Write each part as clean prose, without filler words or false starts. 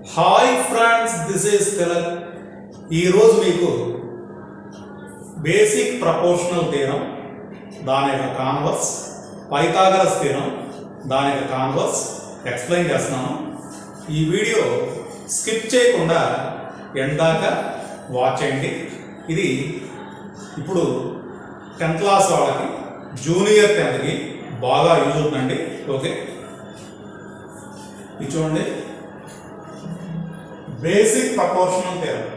Hi friends, this is Tilak. ఈరోజు మీకు basic proportional theorem, దాని యొక్క కాన్వర్స్, పైథాగరస్ థీరం, దాని యొక్క కాన్వర్స్ ఎక్స్ప్లెయిన్ చేస్తున్నాను. ఈ వీడియో స్కిప్ చేయకుండా ఎందాక వాచ్ చేయండి. ఇది ఇప్పుడు 10th క్లాస్ వాళ్ళకి, జూనియర్ 10థ్కి బాగా యూజ్ అవుతుందండి. ఓకే, ఇది చూడండి, బేసిక్ ప్రపోర్షనల్ థీరం.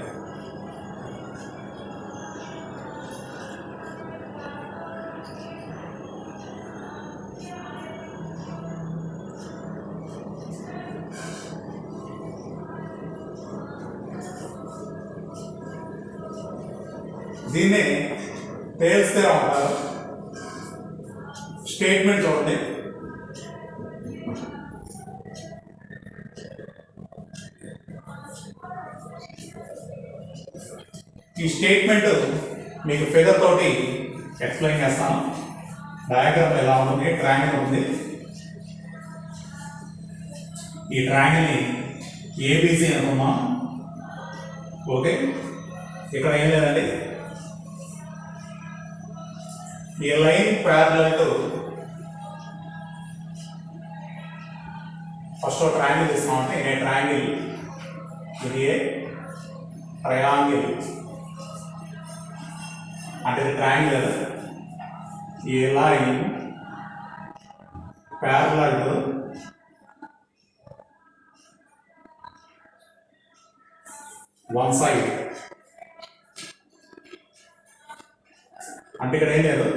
దీన్ని టేల్స్ థీరం అంటారు. స్టేట్మెంట్ చూడండి, ఈ స్టేట్మెంట్ మీకు ఫిగర్ తోటి ఎక్స్ప్లెయిన్ చేస్తాను. డయాగ్రామ్ ఎలా ఉంటుంది, ట్రయాంగిల్ ఉంది. ఈ ట్రయాంగిల్ని ఏబిసి అనుకున్నాం. ఓకే, ఇక్కడ ఏం లేదండి, ఈ line parallel to first triangle తీసుకోమంటే ఏ ట్రయాంగిల్, ఇది ఏ ట్రయాంగిల్ అంటే ట్రయాంగిల్, ఈ line parallel to one side. అంటే ఇక్కడ ఏం లేదు,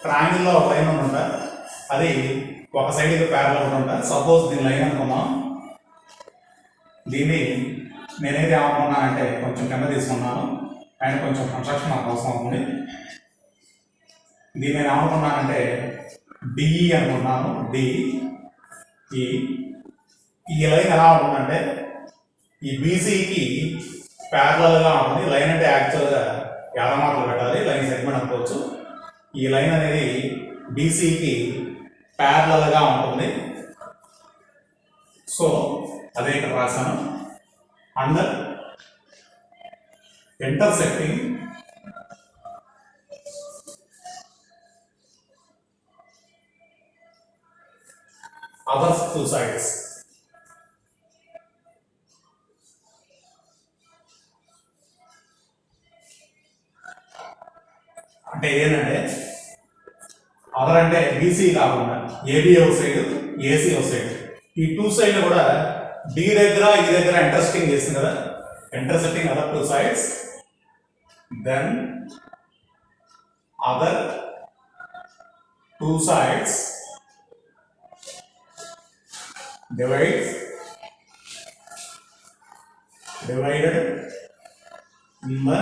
ట్రయాంగిల్లో ఒక లైన్ ఉంటుందా, అది ఒక సైడ్కి ప్యారలల్ ఉంటుందా. సపోజ్ దీని లైన్ అనుకున్నాం. దీన్ని నేనేది ఏమనుకున్నానంటే కొంచెం కింద తీసుకున్నాను, అండ్ కొంచెం కన్స్ట్రక్షన్ నాకు అవసరం అవుతుంది. దీన్ని నేను ఏమనుకున్నానంటే డిఈ అనుకున్నాను. డిఈ ఈ లైన్ ఎలా ఉంటుందంటే ఈ బీసీకి ప్యారలల్గా ఉంటుంది. లైన్ అంటే యాక్చువల్గా ఎడమాటలు పెట్టాలి, లైన్ సెగ్మెంట్ అనుకోవచ్చు. ఈ లైన్ అనేది బీసీకి ప్యారలల్గా ఉంటుంది. సో అదే ఇక్కడ రాశాను. Under intersecting other two sides. అంటే ఏంటంటే అదర్ అంటే బీసీ కాకుండా ఏబి ఒక సైడ్, ఏసీ ఒక సైడ్. ఈ టూ సైడ్ కూడా డి దగ్గర ఈ దగ్గర ఇంటర్సెక్టింగ్ చేస్తుంది కదా, intersecting other two sides. Then other two sides divided in the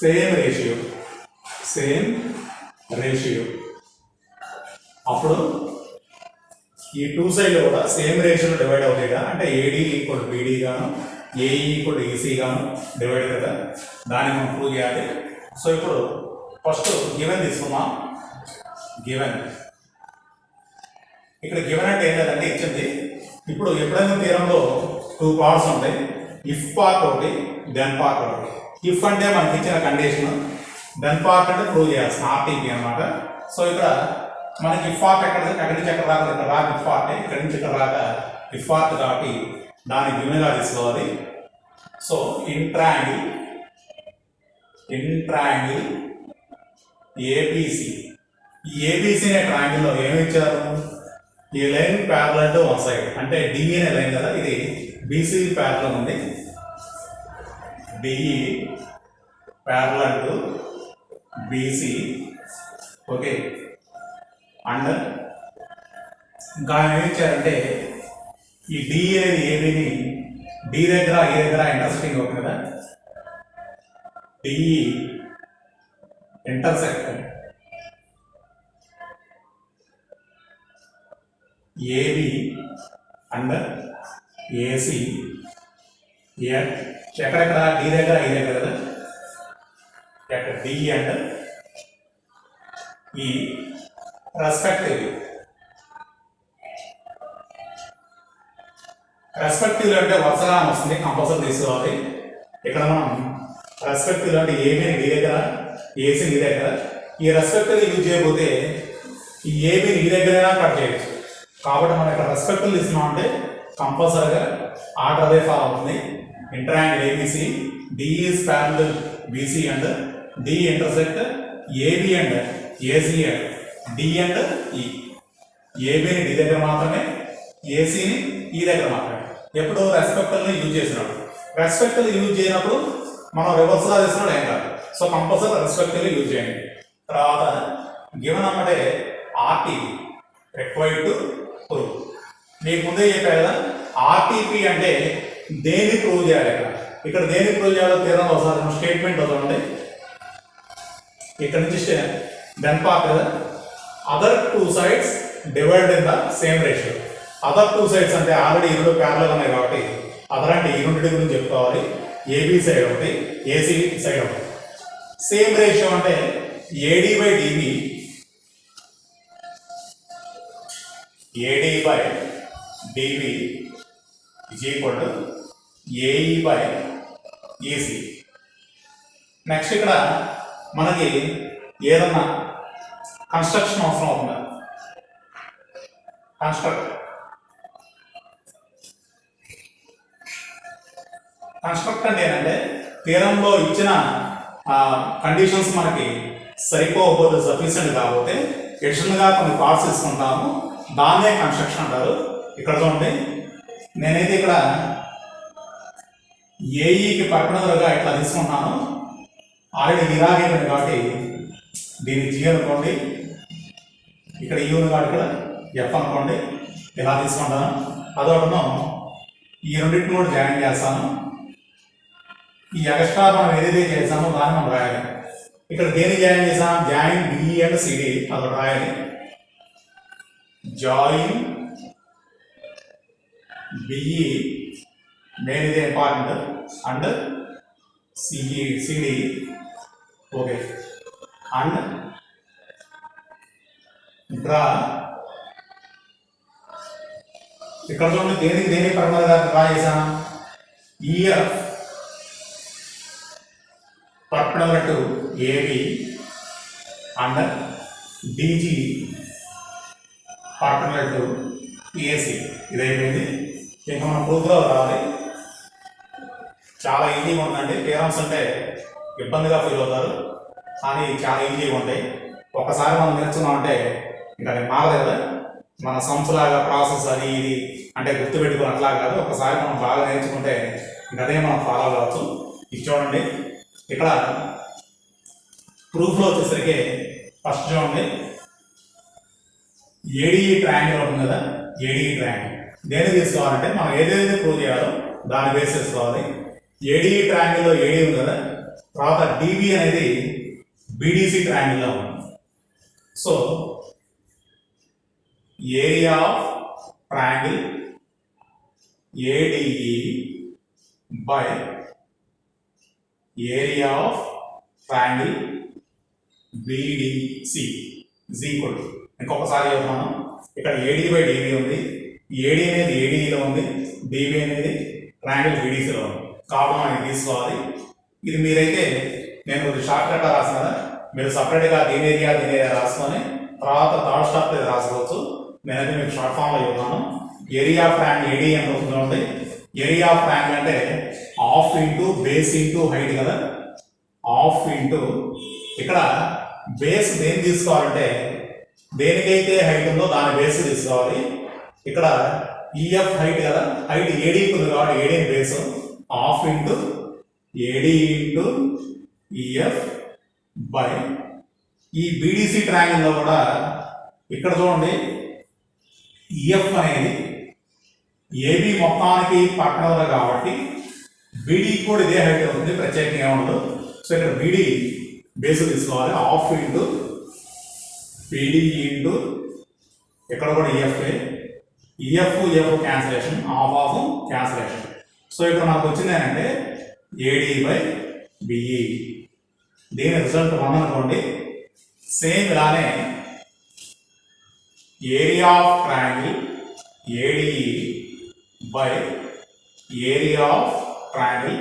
same ratio. అప్పుడు ఈ టూ సైడ్లు కూడా సేమ్ రేషియోలో డివైడ్ అవుతాయి కదా, అంటే ఏడి ఈక్వల్ బీడీ గాను, ఏఈ ఈక్వల్ ఈసీ గాను డివైడ్ కదా, దాన్ని మనం ప్రూవ్ చేయాలి. సో ఇప్పుడు ఫస్ట్ గివెన్ తీసుకుందాం. గివెన్, ఇక్కడ గివెన్ అంటే ఏం లేదంటే ఇచ్చింది. ఇప్పుడు ఎప్పుడైనా థీరంలో టూ పార్ట్స్ ఉంటాయి, ఇఫ్ పార్ట్ ఒకటి, దెన్ పార్ట్ ఒకటి. ఇఫ్ అంటే మనకి ఇచ్చిన కండిషన్, దెన్ పార్ట్ అంటే ప్రూవ్ చేయాల్సిన ఆర్టీపీ అనమాట. సో ఇక్కడ మనకి ఇఫ్ పార్ట్ ఎక్కడి నుంచి ఎక్కడ రాక, ఇక్కడ రాక ఇఫ్ పార్ట్, ఇక్కడి నుంచి ఇక్కడ రాక ఇఫ్ పార్ట్ కాబట్టి దాన్ని గివెన్గా తీసుకోవాలి. సో ఇన్ ట్రయాంగిల్ ఏబిసి, ఈ ఏబిసి అనే ట్రయాంగిల్లో ఏమి ఇచ్చారు, ఈ line parallel to one side, అంటే డిఈ అనే లైన్ కదా, ఇది బీసీ ప్యారలల్ ఉంది. DE parallel to BC. Okay, and ఇంకా ఏమి ఇచ్చారంటే ఈ డి అనేది ఏబిని డి దగ్గర ఈ దగ్గర ఇంటర్సెక్టింగ్ అవుతుంది కదా, DE intersect AB and AC. ఎక్కడెక్కడ డి దగ్గర ఈ దగ్గర కదా, ఎక్కడ D and E respectively. Respective అంటే వరుసగా వస్తుంది, కంపల్సరీ తీసుకోవాలి. ఇక్కడ మనం రెస్పెక్టివ్ అంటే ఏబీని డి దగ్గర, ఏసీని డి దగ్గర. ఈ రెస్పెక్టివ్ యూజ్ చేయకపోతే ఈ ఏబీని ఈ దగ్గరైనా కట్ చేయొచ్చు. కాబట్టి మనం ఇక్కడ రెస్పెక్టివ్ తీసుకున్నాం అంటే కంపల్సరీగా ఆర్డర్ అదే ఫాలో అవుతుంది. In triangle ABC, D is parallel BC and D intersect AB and AC and D and E. ఏబిని డి దగ్గర మాత్రమే, ఏసీని ఈ దగ్గర మాత్రమే. ఎప్పుడు రెస్పెక్టివ్ని యూజ్ చేసినప్పుడు. రెస్పెక్టివ్ యూజ్ చేయనప్పుడు మనం రివర్స్గా తీసుకున్నాడు ఏం కాదు. సో కంపల్సరీ రెస్పెక్టివ్లీ యూజ్ చేయండి. తర్వాత గివెన్ అన్నదే ఆర్టీపీ రిక్వైర్డ్ టు ప్రూవ్. మీకు ముందే చెప్పారు కదా, ఆర్టీపీ అంటే దేన్ని ప్రూవ్ చేయాలి. ఇక్కడ దేన్ని ప్రూవ్ చేయాలో తీరం ఒకసారి స్టేట్మెంట్ వదండి. ఇక్కడ నుంచి డెన్ పార్ట్ కదా, other two sides divide in the same ratio. Other two sides అంటే ఆల్రెడీ ఈ రెండు ప్యారలల్ ఉన్నాయి కాబట్టి అదర్ అంటే ఈ రెండింటి గురించి చెప్పుకోవాలి. ఏబీ సైడ్ ఒకటి, ఏసీ సైడ్ ఒకటి. సేమ్ రేషియో అంటే AD by dB, AD by DB is equal to AE by EC. Next ఇక్కడ మనకి ఏదన్నా కన్స్ట్రక్షన్ అవసరం అవుతుంది. కన్స్ట్రక్ట్ అంటే ఏంటంటే తీరంలో ఇచ్చిన కండిషన్స్ మనకి సరిపోకపోతే, సఫిషియెంట్ కాకపోతే ఎడిషనల్గా కొన్ని పార్ట్స్ తీసుకుంటాము, దాన్నే కన్స్ట్రక్షన్ అంటారు. ఇక్కడ చూడండి, నేనైతే ఇక్కడ ఏఈకి పర్టికులర్గా ఇట్లా తీసుకుంటున్నాను. ఆల్రెడీ ఇలాగే ఉంది కాబట్టి దీన్ని జీ అనుకోండి, ఇక్కడ ఈ ఉంది కాబట్టి ఇక్కడ ఎఫ్ అనుకోండి, ఇలా తీసుకుంటాను. అదొకటను ఈ రెండింటిని కూడా జాయిన్ చేస్తాను. ఈ ఎక్స్ట్రా మనం ఏదైతే చేసామో దాన్ని మనం రాయాలి. ఇక్కడ దేన్ని జాయిన్ చేసాం, జాయిన్ బిఈ అండ్ సిడి అదొకటి రాయాలి. జాయిన్ బిఈ మెయిన్ ఇదే important and CD okay and draw. ఇక్కడ చూడండి దేనికి పర్మనెంట్ డ్రా చేసాం, EF perpendicular to AB and DG perpendicular to AC. ఇదైపోయింది. ఇంకా మనం ప్రూఫ్లో రావాలి. చాలా ఈజీగా ఉందండి. పేరెంట్స్ అంటే ఇబ్బందిగా ఫీల్ అవుతారు, కానీ చాలా ఈజీగా ఉంటాయి. ఒకసారి మనం నేర్చుకున్నామంటే ఇంకా అది మారదు కదా. మన సంస్థలాగా ప్రాసెస్ అది ఇది అంటే గుర్తుపెట్టుకుని అట్లా కాదు. ఒకసారి మనం బాగా నేర్చుకుంటే ఇంకా అదే మనం ఫాలో కావచ్చు. ఇది చూడండి, ఇక్కడ ప్రూఫ్లో వచ్చేసరికి ఫస్ట్ చూడండి, ఏడీఈ ట్రయాంగిల్ ఉంటుంది కదా, ఏడీఈ ట్రయాంగిల్ దేన్ని తీసుకోవాలంటే మనం ఏదైతే ప్రూవ్ చేయాలో దాన్ని బేస్ చేసుకోవాలి. ఏడీఈ ట్రయాంగిల్లో ఏడీ ఉంది కదా, తర్వాత డిబి అనేది బీడీసీ ట్రయాంగిల్లో ఉంది. So area of triangle ADE by area of triangle BDC is equal to, ఇంకొకసారి చెప్తున్నాను, ఇక్కడ ఏడీ బై డిబి ఉంది, ఏడీ అనేది ఏడీలో ఉంది, డిబి అనేది ట్రయాంగిల్ బీడీసీలో ఉంది. కాబట్టి మనం తీసుకోవాలి. ఇది మీరైతే నేను కొద్దిగా షార్ట్ కట్గా రాసిన కదా, మీరు సపరేట్గా దీని ఏరియా రాసుకొని తర్వాత థర్డ్ స్టాప్ మీద రాసుకోవచ్చు. నేనైతే మీకు షార్ట్ ఫామ్లో చెప్తాను. ఏరియా ఆఫ్ ట్రయాంగిల్ ఏడీ ఎంత అవుతుందండి, ఏరియా ఆఫ్ ట్రయాంగిల్ అంటే half into base into height కదా, హాఫ్ ఇంటూ ఇక్కడ బేస్ దేని తీసుకోవాలంటే దేనికైతే హైట్ ఉందో దాని బేస్ తీసుకోవాలి. ఇక్కడ ఈఎఫ్ హైట్ కదా, హైట్ ఏడీకి ఉంది కాబట్టి ఏడీని base, half into AD into EF by ఈ బీడీసీ ట్రయాంగిల్లో కూడా ఇక్కడ చూడండి, ఈఎఫ్ అనేది ఏబీ మొత్తానికి పక్కన కాబట్టి బీడీ కూడా ఇదే హైట్ అవుతుంది, ప్రత్యేకంగా ఏముండదు. సో ఇక్కడ బీడీ బేస్ తీసుకోవాలి, హాఫ్ ఇంటూ బీడీ ఇంటూ ఇక్కడ కూడా EF cancellation, half cancellation. So ఇక్కడ మనకు వచ్చింది ఏంటంటే ఏడీ బై బిఈ. దీని రిజల్ట్ 1 అనుకోండి. సేమ్ ఇలానే area of triangle ADE by area of triangle.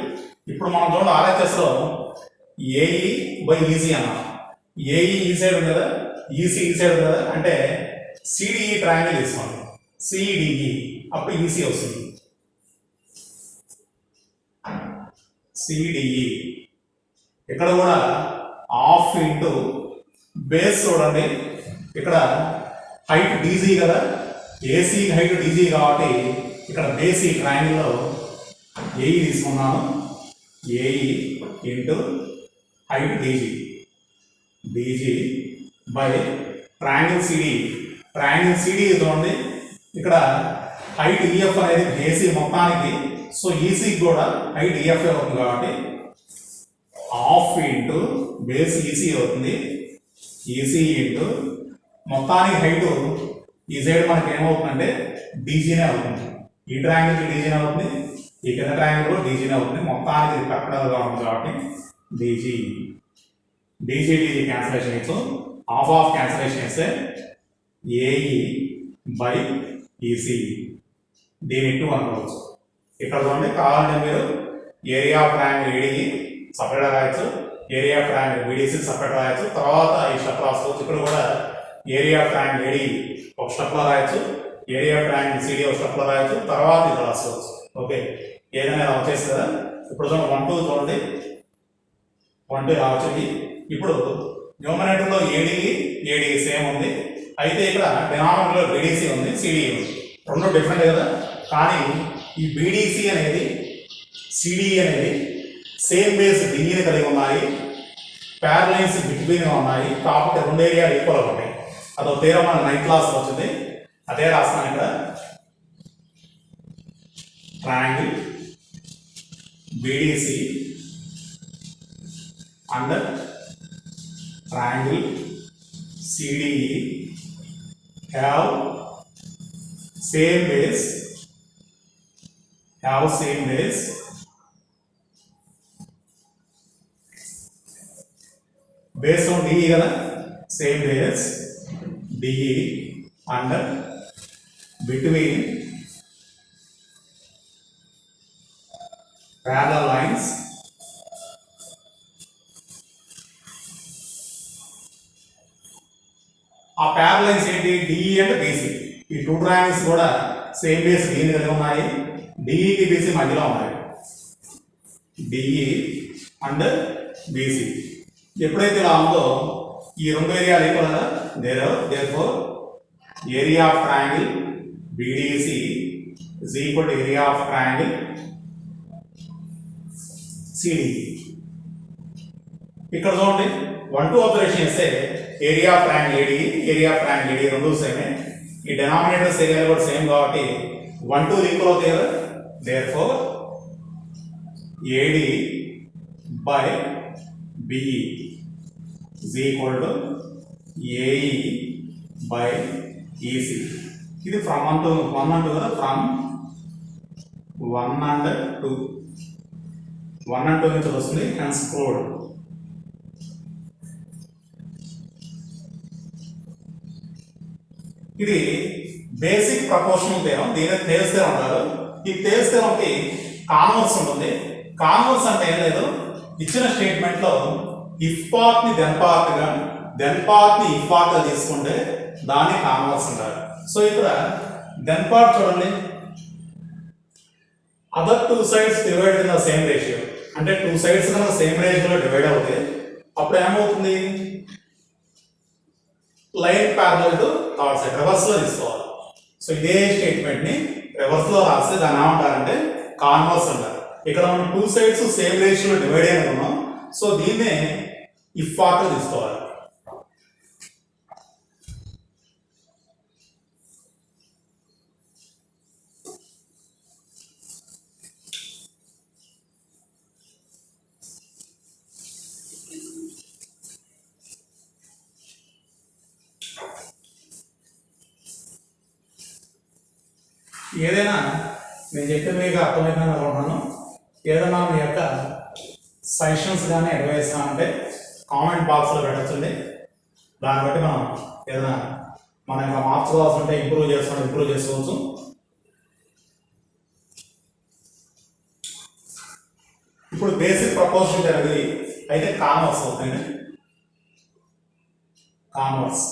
ఇప్పుడు మనం చూడండి ఆర్హెచ్ఎస్లో ఏఈ బై ఈసీ అన్నాం. ఏఈ ఈ సైడ్ ఉంది కదా, ఈసీ ఈ సైడ్ ఉంది కదా, అంటే సిడిఈ ట్రయాంగిల్ తీసుకోండి. సిడిఈ అప్పుడు ఈసీ వస్తుంది. సిడిఈ ఇక్కడ కూడా హాఫ్ ఇంటూ బేస్ చూడండి, ఇక్కడ హైట్ డీజీ కదా, ఏసీ హైట్ డీజీ కాబట్టి ఇక్కడ బేసీ ట్రయాంగిల్లో ఏఈ తీసుకున్నాను. AE into height DG, DG by triangle CD. Triangle CD చూడండి, ఇక్కడ హైట్ ఈఎఫ్ అనేది ఏసీ మొత్తానికి, సో ఈసీకి కూడా హైట్ ఈఎఫ్ అవుతుంది కాబట్టి హాఫ్ ఇంటూ బేస్ ఈసీ అవుతుంది. ఈసీ ఇంటూ మొత్తానికి హైట్ ఈ సైడ్ మనకి ఏమవుతుందంటే డీజీనే అవుతుంది. ఈ ట్రయాంగిల్కి డీజీనే అవుతుంది, ఈ కింద ట్రయాంగిల్ కూడా డీజీనే అవుతుంది. మొత్తానికి ఇది కరెక్ట్గా ఉంటుంది కాబట్టి డీజీ డీజీ డీజీ క్యాన్సిలేషన్ ఇచ్చు, హాఫ్ ఆఫ్ క్యాన్సిలేషన్ ఇస్తే ఏఈ బై ఈసీ, దీని టూ అనుకోవచ్చు. ఇక్కడ చూడండి, కావాలంటే మీరు ఏరియా ఆఫ్ ట్రయాంగిల్ ఏడీఈ సపరేట్గా రాయొచ్చు, area of triangle BDC separate రాయొచ్చు, తర్వాత ఈ స్టెప్ రాసుకోవచ్చు. ఇక్కడ కూడా ఏరియా ఆఫ్ ట్రయాంగిల్ ఏడీ ఒక స్టెప్లో రాయొచ్చు, ఏరియా ఆఫ్ ట్రయాంగిల్ సిడి ఒక స్టెప్లో రాయొచ్చు, తర్వాత ఇది రాసుకోవచ్చు. ఓకే, ఏదైనా ఇలా వచ్చేసి కదా. ఇప్పుడు చూడండి 1 2 చూడండి, 1 2 ఇలా వచ్చింది. ఇప్పుడు న్యూమరేటర్లో ఏడీ సేమ్ ఉంది, అయితే ఇక్కడ డినామినేటర్లో బీడీసీ ఉంది, సిడిఈ ఉంది. రెండు డిఫరెంట్ కదా, కానీ ఈ బీడీసీ అనేది సిడిఈ అనేది సేమ్ బేస్ డిఈని కలిగి ఉన్నాయి, ప్యారలైన్స్ బిట్వీన్ ఉన్నాయి, కాబట్టి రెండు ఏరియాలు ఈక్వల్గా ఉంటాయి. అదో తీరం మన 9th క్లాస్ వచ్చింది, అదే రాస్తాను ఇక్కడ. Triangle BDC and triangle CDE have same base, based on DE కదా, same base DE and between parallel lines ఆ parallel lines ఏంటి, DE and BC. ఈ టూ ట్రయాంగిల్స్ కూడా సేమ్ బేస్ DE కలిగి ఉన్నాయి, DE కి BC మధ్యలో ఉన్నాయి, DE and BC. ఎప్పుడైతే ఇలా ఉందో ఈ రెండు ఏరియాలు ఈక్వల్ కదా, therefore area of triangle BDC is equal to area of triangle CDE. ఇక్కడ చూడండి 1 2 అబ్జర్వేషన్ చేస్తే area of triangle AD, area of triangle AD రెండు సేమే, ఈ డినామినేటర్స్ ఏరియాలు కూడా సేమ్ కాబట్టి 1 2 ఈక్వల్ అవుతాయి కదా. therefore AD by BE is equal to AE by EC. ఇది from 1 to 1 and 2 కదా, from 1 and 2 నుంచి వస్తుంది, hence code. ఇది బేసిక్ ప్రపోర్షనల్ థియరం, దీని థేల్స్ థియరం అంటారు. ఈ థేల్స్ థియరంకి కాన్వర్స్ ఉంటుంది. కాన్వర్స్ అంటే ఏం లేదు, ఇచ్చిన స్టేట్మెంట్ లో ఇఫ్ పార్ట్ ని దెన్ పార్ట్ గా, దెన్ పార్ట్ ని ఇఫ్ పార్ట్ గా తీసుకుంటే దాన్ని కాన్వర్స్ అంటారు. సో ఇక్కడ దెన్ పార్ట్ చూడండి, other two sides divide in the same ratio, అంటే టూ సైడ్స్ కనుక సేమ్ రేషియోలో డివైడ్ అవుతాయి అప్పుడు ఏమవుతుంది, line parallel to third side reverse లో తీసుకోవాలి. సో ఇదే స్టేట్మెంట్ ని రివర్స్ లో రాస్తే దాన్ని ఏమంటారంటే కాన్వర్స్ అంటారు. ఇక్కడ మనం టూ సైడ్స్ సేమ్ రేషియోలో డివైడ్ అయిన ఉన్నాం, సో దీన్నే ఇఫ్ పార్ట్ తీసుకోవాలి. ఏదైనా నేను చెప్పి మీకు అర్థమైందని అనుకుంటున్నాను. ఏదైనా మీ యొక్క సజెషన్స్ కానీ అడ్వైస్ అంటే కామెంట్ బాక్స్లో పెట్టచ్చండి. దాన్ని బట్టి మనం ఏదైనా మన యొక్క మార్క్స్ ఉంటే ఇంప్రూవ్ చేసుకోవచ్చు. ఇప్పుడు బేసిక్ ప్రపోజల్ అనేది అయితే కామర్స్ అవుతుంది. కామర్స్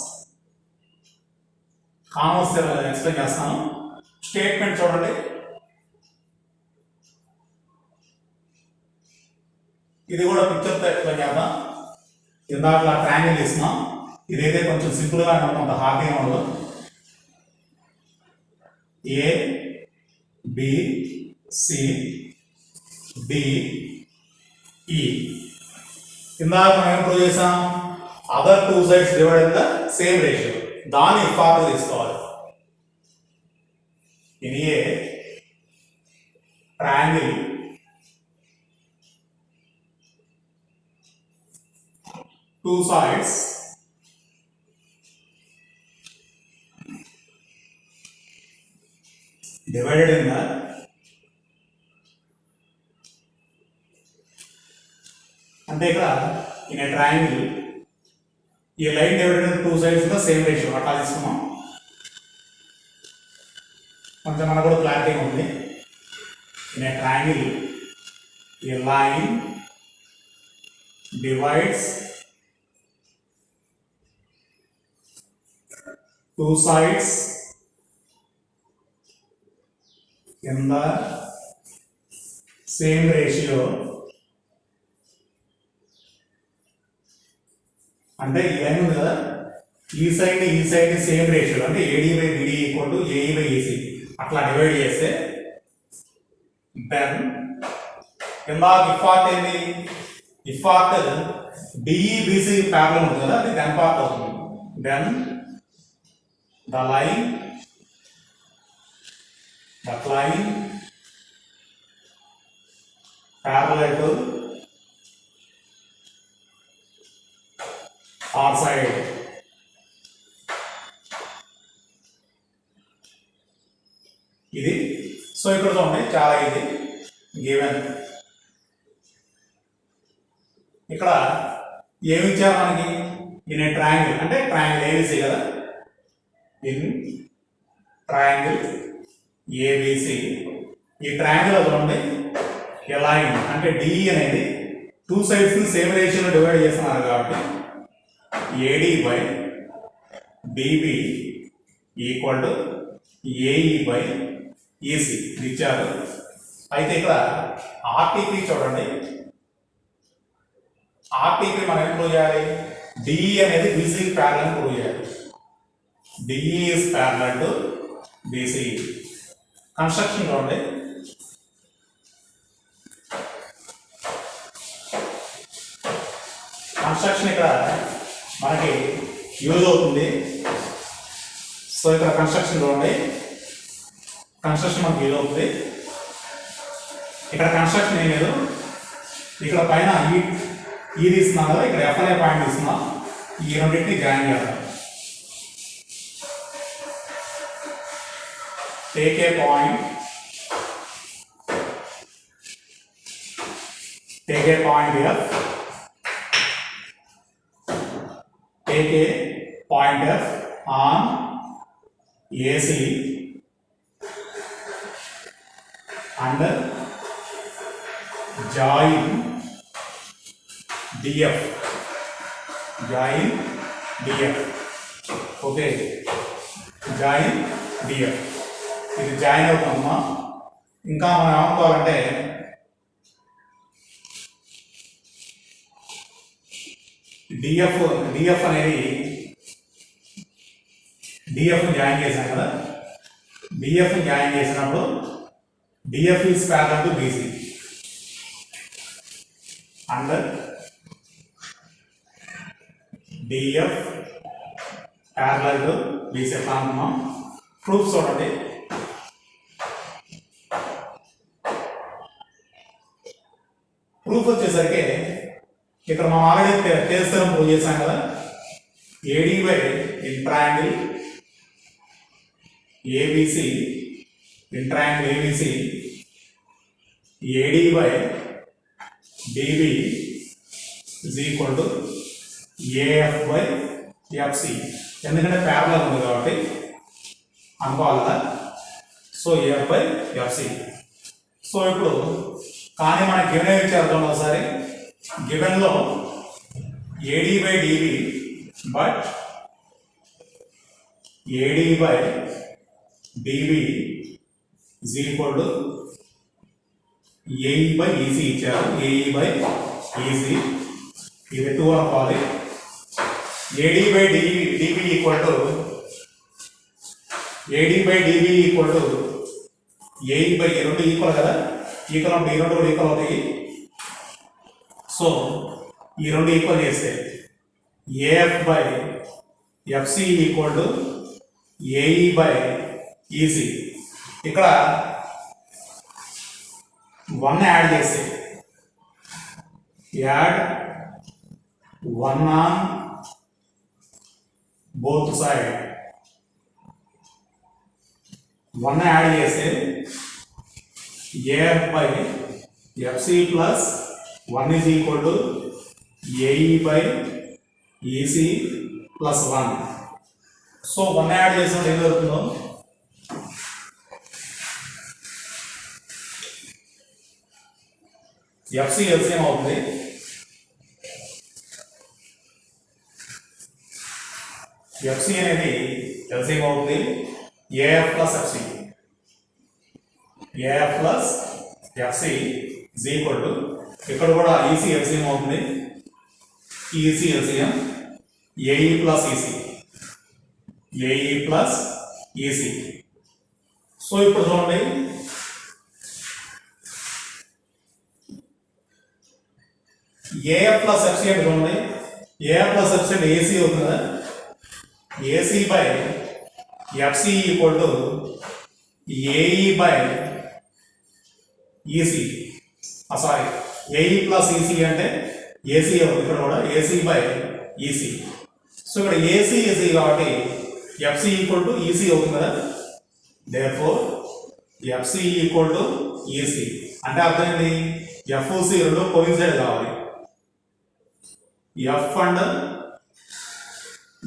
ఎక్స్ప్లెయిన్ చేస్తాను. స్టేట్మెంట్ చూడండి. ఇది కూడా పిక్చర్తో ఎక్స్ప్లెయిన్ చేద్దాం. ఇందాక ట్రయాంగిల్ ఇస్తున్నాం. ఇదైతే కొంచెం సింపుల్గా కొంత హార్డ్గా ఉండదు. ఏ బి సి డి ఈ. ఇందాక మనం ఏం ప్రూవ్ చేసాం? Other two sides divided the same ratio. దాన్ని ఇఫార్ట్ తీసుకోవాలి. In a triangle two sides divided in the అంటే ఇక్కడ in a triangle ఈ line divided in two sides the same ratio అట్లా తీసుకున్నాం. కొంచెం మనకు కూడా క్లారిటీ ఉంది. in a triangle a line divides two sides in the same ratio. అంటే ఈ లైన్ ఉంది కదా, ఈ సైడ్ సేమ్ రేషియో అంటే AD by BD equal to AE by AC అట్లా డివైడ్ చేస్తే దెన్ ఇందాక ఇఫార్ట్ ఏంటి? ఇఫార్ట్ డిఈ బీసీ ప్యారలల్ ఉంది కదా, అది దెన్ పార్ట్ అవుతుంది. Then the line parallel to R side ఇది. సో ఇక్కడ చూడండి చాలా ఇది గివెన్. ఇక్కడ ఏమి ఇచ్చారు మనకి? ఇన్ ఏ ట్రయాంగిల్ అంటే ట్రయాంగిల్ ఏబిసి కదా, ఇన్ ట్రయాంగిల్ ఏబిసి. ఈ ట్రయాంగిల్ చూడండి ఏ లైన్ అంటే డిఈ అనేది టూ సైడ్స్ సేమ్ రేషియోలో డివైడ్ చేస్తున్నారు కాబట్టి AD by DB equal to AE by EC ఇచ్చారు. అయితే ఇక్కడ ఆర్టీపీ చూడండి. ఆర్టీపీ మనం ఏం ప్రూవ్ చేయాలి? డిఈ అనేది బీసీ ప్యారలల్ ప్రూవ్ చేయాలి. DE is parallel to BC. Construction చూడండి. కన్స్ట్రక్షన్ ఇక్కడ మనకి యూజ్ అవుతుంది. సో ఇక్కడ కన్స్ట్రక్షన్ చూడండి. కన్స్ట్రక్షన్ మనకి యూజ్ అవుతుంది. ఇక్కడ కన్స్ట్రక్షన్ ఏం లేదు. ఇక్కడ పైన ఈ తీసుకున్నాం కదా, ఇక్కడ ఎఫ్ అనే పాయింట్ తీసుకున్నాం. ఈ రెండింటిని జాయిన్ చేద్దాం. Take a point F. Take a point F on AC and join DF. Okay. Join DF. ఇది జాయిన్ అవుతామమ్మా. ఇంకా మనం ఏమనుకోవాలంటే డిఎఫ్ అనేది జాయిన్ చేశాం కదా, డిఎఫ్ జాయిన్ చేసినప్పుడు DF is parallel to BC and DF parallel to BC ఎట్లా అనుకున్నాం. Proof చూడండి. ప్రూఫ్ వచ్చేసరికి ఇక్కడ మనం ఆల్రెడీ తెలుస్తాం ప్రూవ్ చేసాం కదా, AD by in triangle ABC AD by DB is equal to AF by FC. ఎందుకంటే ప్యారలల్ ఉంది కాబట్టి అనుకోవాలి కదా. So AF by FC. So ఇప్పుడు కానీ మనకి గివెన్ ఏమి ఇచ్చారు చూడండి ఒకసారి. గివెన్లో AD by DB, but AD by DB is equal to AE by EC ఇచ్చారు. ఏఈ బై ఈసీ ఇది టూ అనుకోవాలి. AD by DB equal to AD by DB equal to AE by ఈ రెండు ఈక్వల్ కదా, ఈక్వల్ అంటే ఈ రెండు కూడా ఈక్వల్ అవుతాయి. సో ఈ రెండు ఈక్వల్ చేస్తే AF by FC equal to AE by EC. ఇక్కడ 1 యాడ్ చేస్తే add 1 on both side, 1 add చేస్తే AF by FC plus 1 is equal to AE by EC plus 1. So 1 add చేసినప్పుడు ఏం జరుగుతుందో ఎఫ్సి ఎల్సిఎం అవుతుంది. ఎఫ్సి అనేది LCM అవుతుంది AF plus FC. AF plus FC is equal to ఇక్కడ కూడా EC LCM అవుతుంది. EC LCM AE plus EC, AE plus EC. So ఇప్పుడు చూడండి, ఏఎఫ్ ప్లస్ ఎఫ్సి అంటే చూడండి, ఏఎఫ్ ప్లస్ ఎఫ్సి అంటే ఏసీ అవుతుంది కదా, AC by FC equal to AE by EC. Sorry, AE plus EC అంటే ఏసీ అవుతుంది, ఇక్కడ కూడా ఏసీ బై ఈసీ. సో ఇక్కడ ఏసీ ఈసీ కాబట్టి ఎఫ్సి ఈక్వల్ టు ఈసీ అవుతుంది కదా, therefore FC equal to EC. అంటే అర్థం ఏంటి, ఎఫ్సి రెండు కోయిన్సైడ్ కావాలి. F and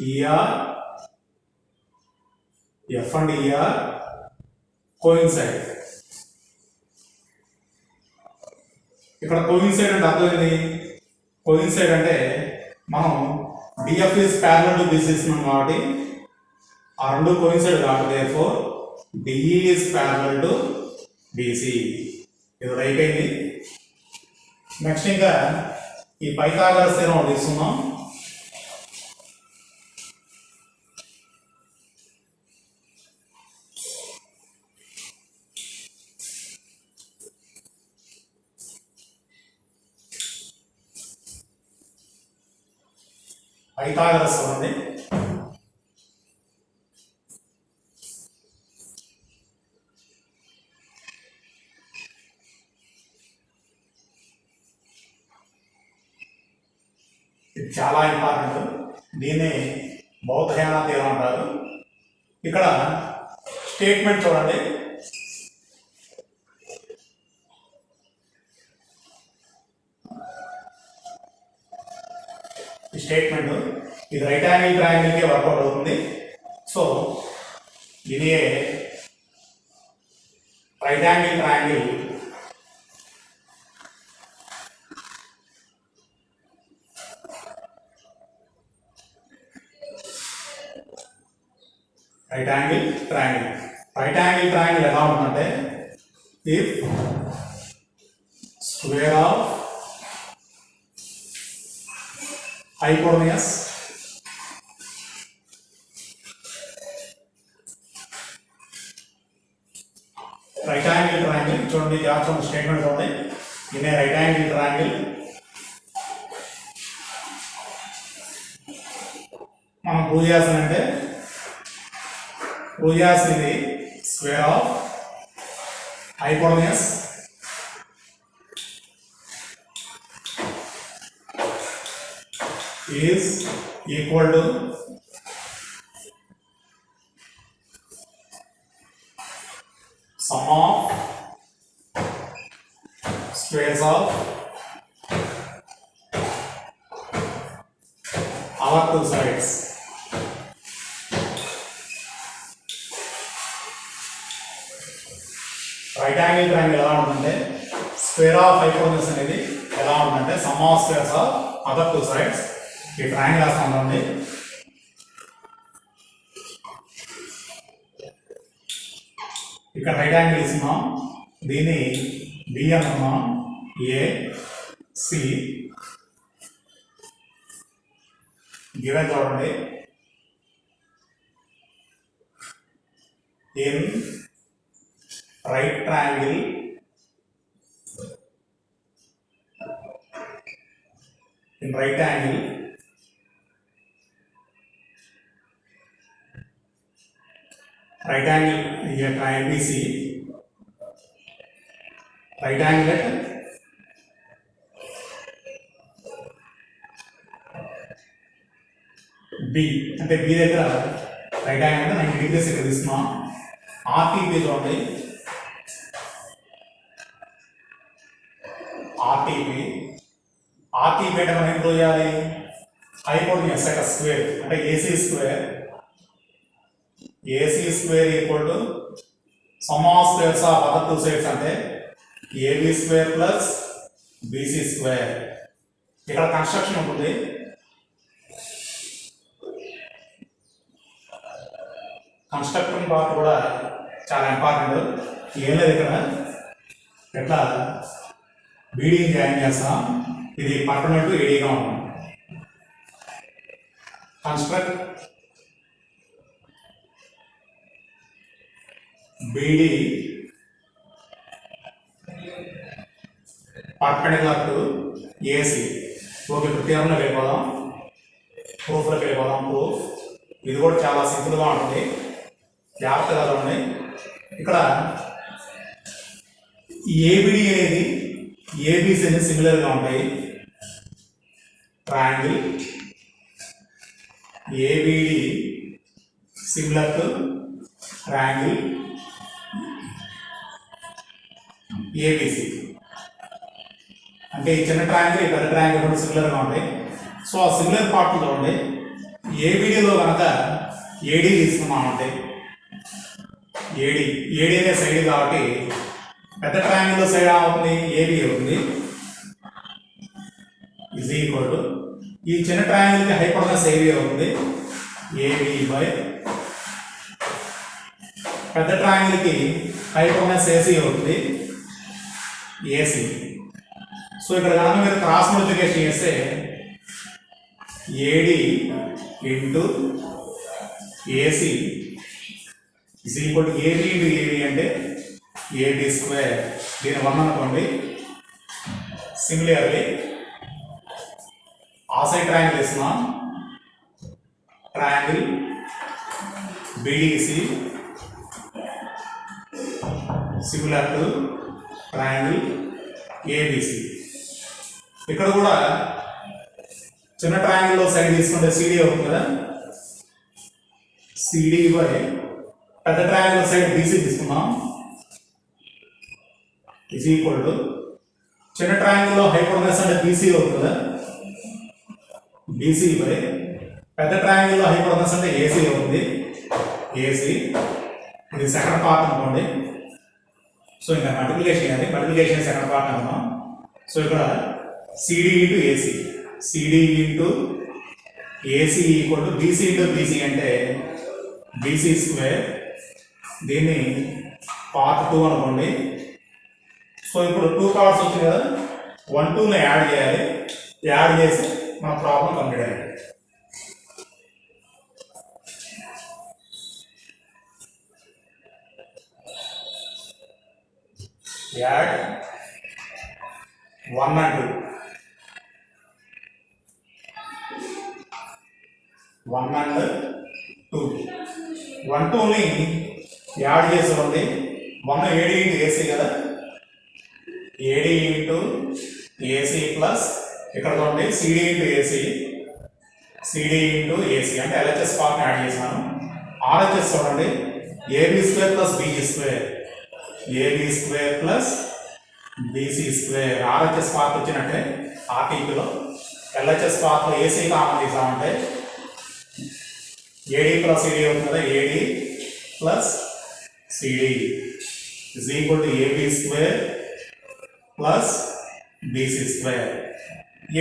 ER, F and ER coincide. ఇక్కడ కోయిన్సైడ్ అంటే అర్థం ఏంటి, కోయిన్సైడ్ అంటే మనం DF is parallel to BC ఇస్తున్నాం కాబట్టి ఆ రెండు కోయిన్సైడ్ కాబట్టి therefore DE is parallel to BC. ఇది అయిపోయింది. నెక్స్ట్ ఇంకా ఈ పైథాగరస్ థీరం తీసుకుందాం. పైథాగరస్ ఉంది. ఇది చాలా ఇంపార్టెంట్. దీన్ని బౌద్ధయాన థీరం అంటారు. ఇక్కడ స్టేట్మెంట్ చూడండి, ఈ స్టేట్మెంట్ ఇది రైట్ యాంగిల్ ట్రయాంగిల్కి వర్కౌట్ అవుతుంది. సో ఇది right angle triangle right angle triangle. Right angle triangle ఎలా ఉందంటే, if square of hypotenuse right angle triangle చూడండి, జాగ్రత్త స్టేట్మెంట్ చూడండి. In a right angle triangle మనం ప్రూవ్ చేస్తానంటే, ప్రూవ్ చేస్తుంది square of hypotenuse is equal to sum of squares of our two sides. Right angle triangle ఎలా ఉంటుందంటే square of hypotenuse అనేది ఎలా ఉంటుందంటే some of squares of other two sides. ఈ triangle రాస్తా ఉంటుంది. ఇక్కడ రైట్ యాంగిల్ ఇస్తున్నాం, దీన్ని బి అనుకున్నాం, ఏ సి గివెన్ చూడండి. In right triangle in right angle here triangle BC, right angle at B అంటే B దగ్గర రైట్ యాంగిల్ 90 డిగ్రీస్ ఇక్కడ తీసుకున్నాం. RTP చూడండి, RTP అంటే మనం ఏం ప్రూవ్ చేయాలి? హైపోటెన్యూస్ యొక్క స్క్వేర్ అంటే AC square equal to sum of squares of other two sides అంటే AB square plus BC square. ఇక్కడ కన్స్ట్రక్షన్ ఉంటుంది. కన్స్ట్రక్షన్ పార్ట్ కూడా చాలా ఇంపార్టెంట్. ఏం లేదు, ఇక్కడ ఎట్లా బీడీని జాయిన్ చేస్తాం, ఇది పర్మనెంట్ ఏడీగా ఉంటుంది. Construct BD perpendicular to AC. Okay, ఇప్పుడు థియరంలోకి వెళ్ళిపోదాం, ప్రూఫ్లోకి వెళ్ళిపోదాం. ప్రూఫ్ ఇది కూడా చాలా సింపుల్గా ఉంటుంది, జాగ్రత్తగా చూడండి. ఇక్కడ ఏబిడి అనేది ఏబిసి అనేది సిమిలర్గా ఉంటాయి. Triangle ABD similar to triangle ABC. అంటే ఈ చిన్న ట్రయాంగిల్ ఈ పెద్ద ట్రయాంగిల్ రెండు సిమిలర్గా ఉంటాయి. సో ఆ సిమిలర్ పార్ట్ చూడండి. ఏబిడిలో కనుక ఏడి తీసుకున్నామంటే ఏడి అనే సైడ్ కాబట్టి పెద్ద ట్రయాంగిల్ సైడ్ అవుతుంది ఏబి అవుతుంది. ఈజ్ ఈక్వల్ టు ఈ చిన్న ట్రయాంగిల్కి హైపోటెన్యూస్ ఏబి అవుతుంది ఏబి బై పెద్ద ట్రయాంగిల్కి హైపోటెన్యూస్ ఏసీ అవుతుంది ఏసీ. సో ఇక్కడ కనుక మీరు క్రాస్ మల్టిప్లికేషన్ చేస్తే AD into AC is equal to AB into AB అంటే ఏబి స్క్వేర్. దీని 1 అనుకోండి. సిమిలర్లీ ఆ సైడ్ ట్రయాంగిల్ ఇస్తున్నాం, triangle BDC similar to triangle ABC. ఇక్కడ కూడా చిన్న ట్రయాంగిల్లో సైడ్ తీసుకుంటే సిడి అవుతుంది కదా, సిడి బై పెద్ద ట్రయాంగిల్ సైడ్ బీసీ తీసుకున్నాం ఈజ్ ఈక్వల్ టు చిన్న ట్రయాంగిల్లో హైపోటెన్యూస్ అంటే బీసీ అవుతుంది కదా, బీసీ బై పెద్ద ట్రయాంగిల్లో హైపోటెన్యూస్ అంటే ఏసీ అవుతుంది ఏసీ. ఇది సెకండ్ పార్ట్ అనుకోండి. సో ఇంకా మల్టిప్లికేషన్ చేయాలి, మల్టిప్లికేషన్ సెకండ్ పార్ట్ అనుకున్నాం. సో ఇక్కడ CD into AC, CD into AC equal to BC into BC అంటే బీసీ స్క్వేర్. దీన్ని పార్ట్ 2 అనుకోండి. సో ఇప్పుడు 2 పార్ట్స్ వచ్చింది కదా, 1 2ని యాడ్ చేయాలి, యాడ్ చేసి మన ప్రాబ్లం కంప్లీట్ అయ్యింది. యాడ్ 1 and 2, 1 and 2, 1 2ని యాడ్ చేసేవాడి 1 ఏడి ఇంటూ ఏసీ కదా, ఏడి ఇంటూ ఏసీ ప్లస్ ఇక్కడ చూడండి CD into AC, CD into AC అంటే ఎల్హెచ్ఎస్ పార్ట్ని యాడ్ చేసినాను. ఆర్హెచ్ఎస్ చూడండి AB square plus BG square, AB square plus BC square. RHS part వచ్చినట్టే ఆర్టీపీలో. ఎల్హెచ్ఎస్ పార్ట్లో ఏసీ కామన్ తీసామంటే ఏడి ప్లస్ సిడి అవుతుంది కదా, AD plus CD is equal to AB square plus BC square.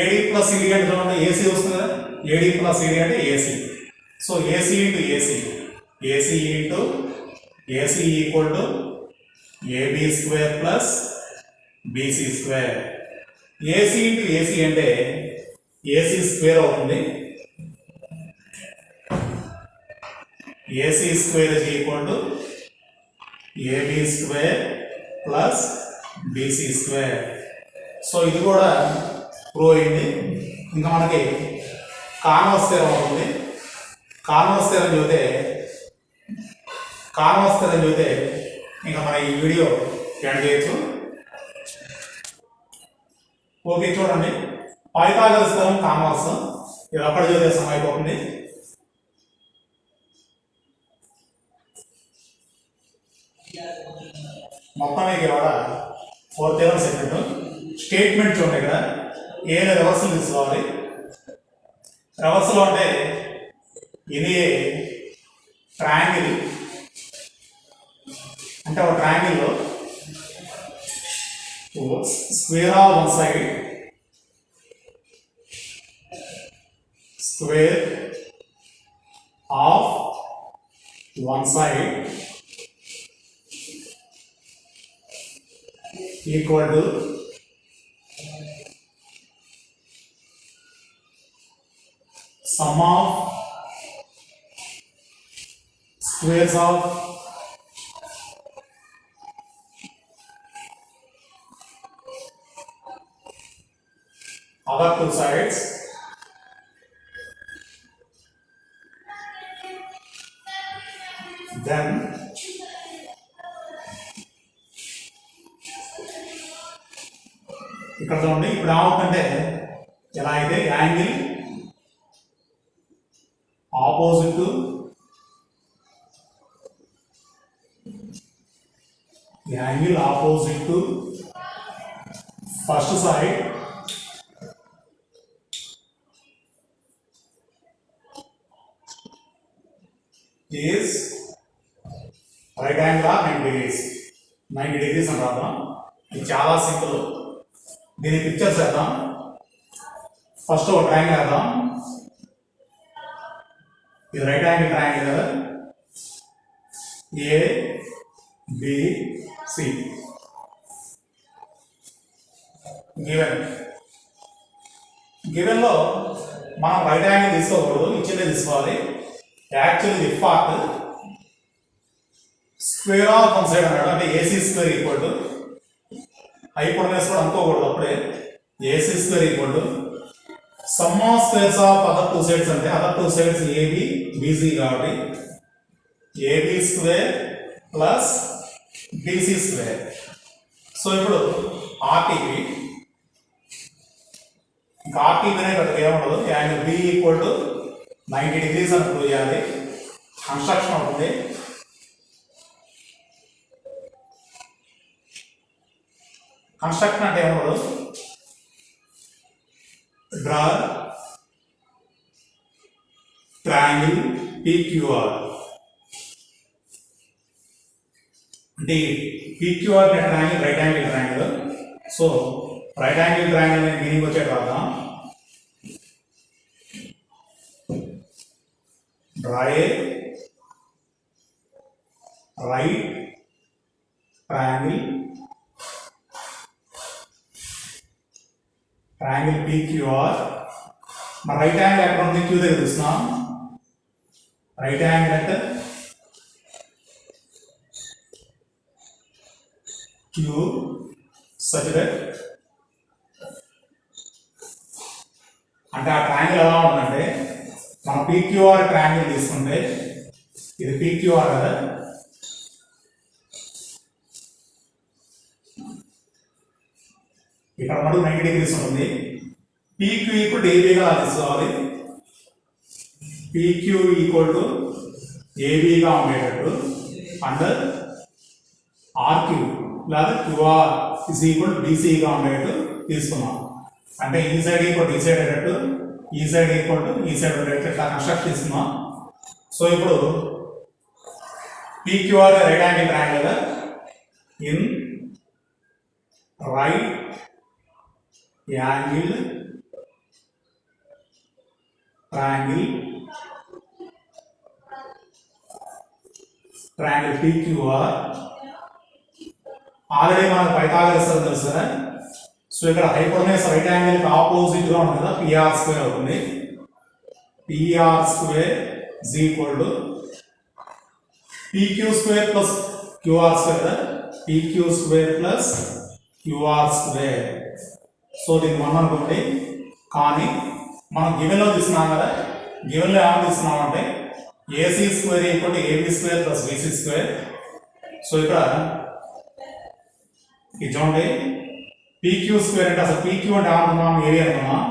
AD plus ED అంటే చూడండి AC వస్తుంది కదా, ఏడి ప్లస్ ఈడి అంటే AC. So AC into AC, AC into AC equal to AB square plus BC square. AC into AC అంటే AC square అవుతుంది. AC square is equal to AB square plus BC square. So ఇది కూడా prove అయింది. ఇంకా మనకి converse theorem అవుతుంది. Converse theorem చూస్తే ఇంకా మన ఈ వీడియో ఎండ్ చేయొచ్చు. ఓకే చూడండి, పైథాగరస్ థీరం కాన్వర్స్ ఇది అప్పటి చూస్తే సమయం అయిపోతుంది. మొత్తానికి ఇవాళ 4 థీరమ్స్ చెప్పినట్టు స్టేట్మెంట్ చూడండి. ఇక్కడ ఏదైనా రివర్సల్ తీసుకోవాలి. రివర్సల్ అంటే ఇది ట్రయాంగిల్ అంటే ఒక ట్రయాంగిల్లో square of one side, square of one side equal to sum of squares of other two sides then ఇక్కడ చూడండి ఇప్పుడు ఏమవుతుందంటే ఎలా అయితే angle opposite to first side is right angle or 90 degrees. 90 degrees అని రాద్దాం. ఇది చాలా సింపుల్. దీని పిక్చర్స్ వేద్దాం. ఫస్ట్ ఒక ట్రయాంగిల్ వేద్దాం. ఇది రైట్ యాంగిల్ ట్రయాంగిల్ కదా, ఏ బి సి గివెన్ లో మనం రైట్ యాంగిల్ తీసుకోకూడదు, ఇచ్చిందే తీసుకోవాలి. Actually the part square of one side అన్నాడు, అంటే AC square equal to hypotenuse కూడా అనుకోకూడదు. అప్పుడే AC square equal to sum of squares of other two sides, అంటే other two sides AB BC కాబట్టి AB square plus BC square. So ఇప్పుడు ఆర్టీకి ఇంకా ఆర్టీకి అనేది ఇక్కడ ఏముండదు. Angle B equal to 90 degrees అని ప్రూవ్ చేయాలి. కన్స్ట్రక్షన్ అవుతుంది. కన్స్ట్రక్షన్ అంటే ఏమో డ్రా ట్రయాంగిల్ PQR. అంటే PQR triangle right angle triangle. So right angle triangle meaning వచ్చే కదా, డ్రా ఏ రైట్ ట్రయాంగిల్ PQR. మన రైట్ యాంగిల్ ఎక్కడ ఉంది? క్యూ దగ్గర చూస్తున్నాం. రైట్ యాంగిల్ అంటే క్యూ సచ్ దట్, అంటే ఆ ట్రయాంగిల్ ఎలా ఉంటుందంటే మనం PQR ట్రయాంగిల్ తీసుకుంటే ఇది PQR కదా, ఇక్కడ మనకు 90 degrees ఉంటుంది. PQ ఈక్వల్ టు ఏబీగా తీసుకోవాలి. PQ ఈక్వల్ టు ఏబీగా ఉండేటట్టు అండ్ RQ లేదా QR ఇస్ ఈక్వల్ BCగా ఉండేటట్టు తీసుకున్నాం. అంటే ఈ సైడ్ ఈక్వల్ ఈ సైడ్ అయ్యేటట్టు, ఈ సైడ్ ఈక్వల్ టు ఈ సైడ్ ఉండేటట్టు ఇట్లా కన్స్ట్రక్ట్ తీసుకున్నాం. సో ఇప్పుడు PQR right angle triangle in right angle triangle PQR. Already మనకు పైథాగరస్ తెలుసు కదా. సో ఇక్కడ హైపోటెనస్ రైట్ యాంగిల్ కి ఆపోజిట్ గా ఉంది కదా, పిఆర్ స్క్వేర్ అవుతుంది. PR square is equal to PQ square plus QR square కదా, PQ square plus QR square. So దీన్ని 1 అనుకోండి. కానీ మనం గివెన్ లో తీసుకున్నాం కదా, గివెన్ లో ఏమని తీసుకున్నాం అంటే AC square equal to AB square plus BC square. So ఇక్కడ ఇది చూడండి, PQ స్క్వేర్ అంటే అసలు PQ అంటే ఏమనుకున్నాం, AB అనుకున్నాం.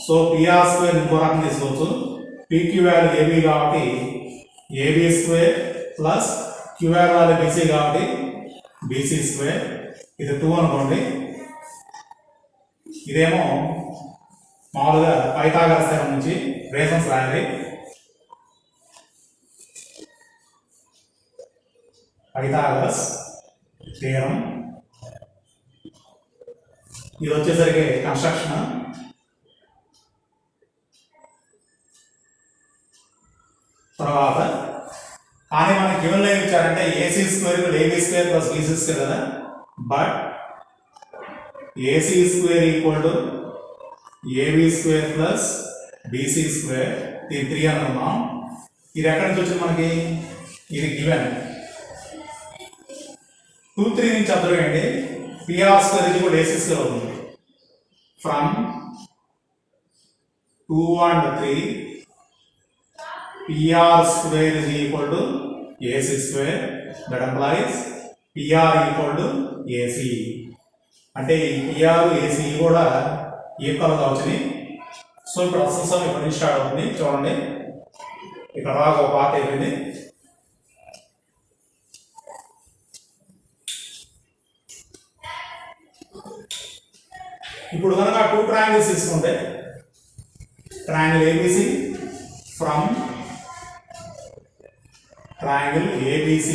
సో PR స్క్వేర్ ఇంకో రకం తీసుకోవచ్చు. PQ వాల్యూ AB కాబట్టి AB square plus QR value BC కాబట్టి BC స్క్వేర్. ఇది 2 అనుకోండి. ఇదేమో మామూలుగా పైథాగరస్ థీరం నుంచి రీజన్స్ రాయాలి. పైథాగరస్ థీరం ఇది వచ్చేసరికి కన్స్ట్రక్షన్. తర్వాత కానీ మనకి గివెన్ ఏమి ఇచ్చారంటే AC square AB square plus BC square కదా, but AC square equal to AB square plus BC square, ఇది 3 అనుకున్నాం. ఇది ఎక్కడి నుంచి వచ్చింది మనకి, ఇది గివెన్ 2, 3 నుంచి అబ్జర్వ్ చేయండి. PR స్క్వేర్ ఇది కూడా AC స్క్వేర్ అవుతుంది. From 2 and 3 PR square is equal to AC square. That implies PR equal to AC. అంటే ఈ PR AC కూడా ఈక్వల్ గా వచ్చింది. సో ఇప్పుడు అసలు సమ్ ఇక్కడ నుంచి స్టార్ట్ అవుతుంది. చూడండి, ఇక్కడ రాగా ఒక పార్ట్ అయిపోయింది. ఇప్పుడు కనుక 2 ట్రయాంగిల్స్ తీసుకుంటే triangle ABC from triangle ABC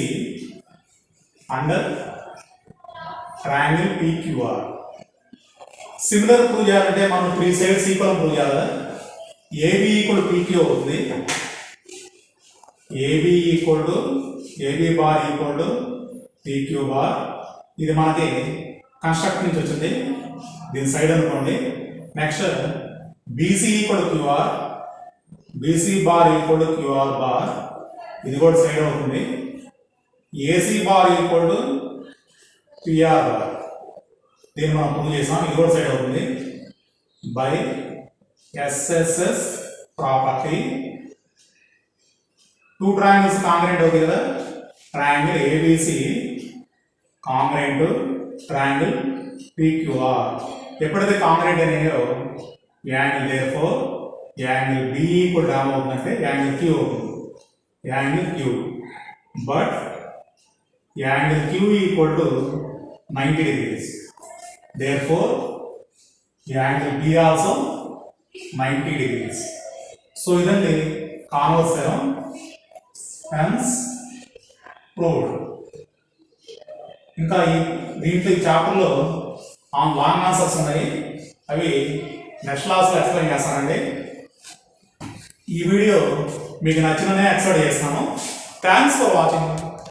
under triangle PQR. Similar prove చేయాలంటే మనం 3 సైడ్స్ ఈక్వల్ ప్రూవ్ చేయాలి. AB ఈక్వల్ PQ అవుతుంది. AB equal to AB bar equal to PQ bar. ఇది మనకి కన్స్ట్రక్ట్ నుంచి వచ్చింది, దీని సైడ్ అనుకోండి. Next BC equal QR, BC bar equal to QR bar, ఇది కూడా సైడ్ అవుతుంది. AC bar equal to PR bar, దీన్ని మనం ప్రూవ్ చేసాం, ఇది కూడా సైడ్ అవుతుంది. By SSS property 2 triangles congruent అవుతుంది కదా, triangle ABC congruent triangle PQR. ఎప్పుడైతే కాంగ్రెంట్ అనేయో angle therefore angle B equal to ఏమవుతుందంటే యాంగిల్ Q అవుతుంది, angle Q. But angle Q equal to 90 degrees. Therefore angle B also 90 degrees. So ఇదండి converse theorem, hence proved. ఇంకా దీంట్లో ఈ చాప్టర్లో long answers ఉన్నాయి, అవి నెక్స్ట్ క్లాస్లో ఎక్స్ప్లెయిన్ చేస్తానండి. ఈ వీడియో మీకు నచ్చిననే ఎక్స్ప్లెయిన్ చేస్తున్నాను. Thanks for watching.